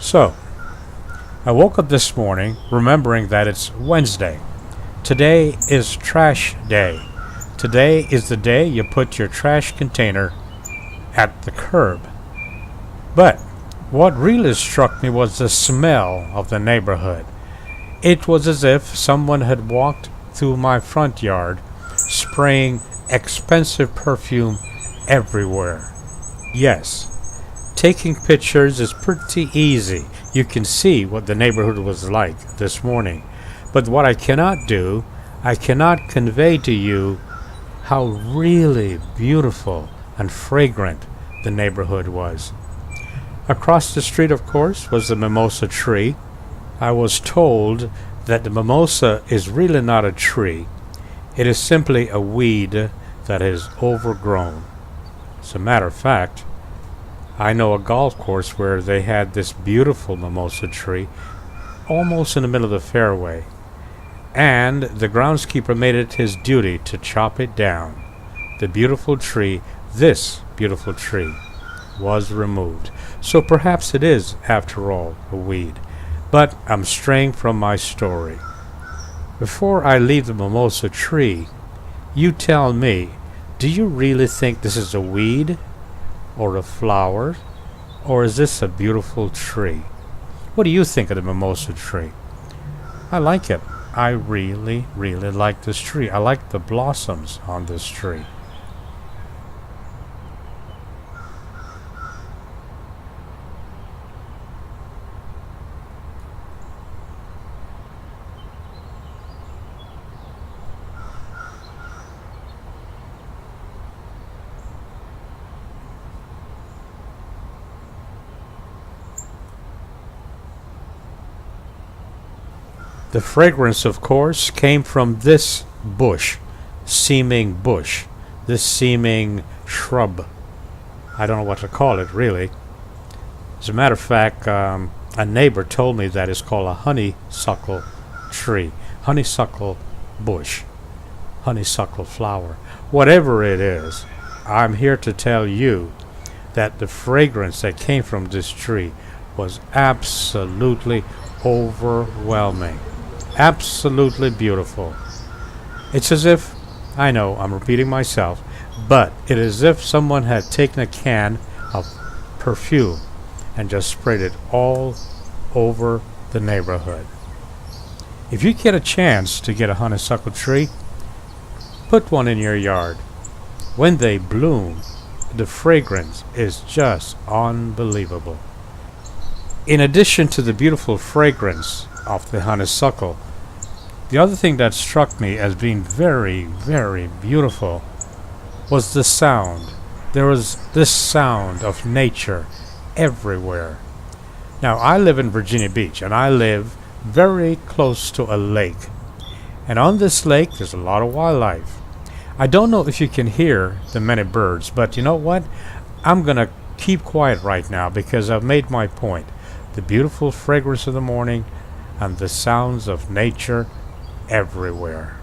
So, I woke up this morning remembering that it's Wednesday. Today is trash day. Today is the day you put your trash container at the curb. But what really struck me was the smell of the neighborhood. It was as if someone had walked through my front yard, spraying expensive perfume everywhere. Yes, taking pictures is pretty easy. You can see what the neighborhood was like this morning. But what I cannot do, I cannot convey to you how really beautiful and fragrant the neighborhood was. Across the street, of course, was the mimosa tree. I was told that the mimosa is really not a tree. It is simply a weed that is overgrown. As a matter of fact, I know a golf course where they had this beautiful mimosa tree almost in the middle of the fairway, and the groundskeeper made it his duty to chop it down. The beautiful tree, this beautiful tree, was removed. So perhaps it is, after all, a weed. But I'm straying from my story. Before I leave the mimosa tree, you tell me, do you really think this is a weed? Or a flower? Or is this a beautiful tree? What do you think of the mimosa tree? I like it. I really, really like this tree. I like the blossoms on this tree. The fragrance, of course, came from this seeming bush, this seeming shrub. I don't know what to call it, really. As a matter of fact, a neighbor told me that it's called a honeysuckle tree, honeysuckle bush, honeysuckle flower. Whatever it is, I'm here to tell you that the fragrance that came from this tree was absolutely overwhelming. Absolutely beautiful. It's as if, I know I'm repeating myself, but it is as if someone had taken a can of perfume and just sprayed it all over the neighborhood. If you get a chance to get a honeysuckle tree, put one in your yard. When they bloom, the fragrance is just unbelievable. In addition to the beautiful fragrance of the honeysuckle, the other thing that struck me as being very, very beautiful was the sound. There was this sound of nature everywhere. Now, I live in Virginia Beach, and I live very close to a lake. And on this lake, there's a lot of wildlife. I don't know if you can hear the many birds, but you know what? I'm going to keep quiet right now because I've made my point. The beautiful fragrance of the morning and the sounds of nature everywhere.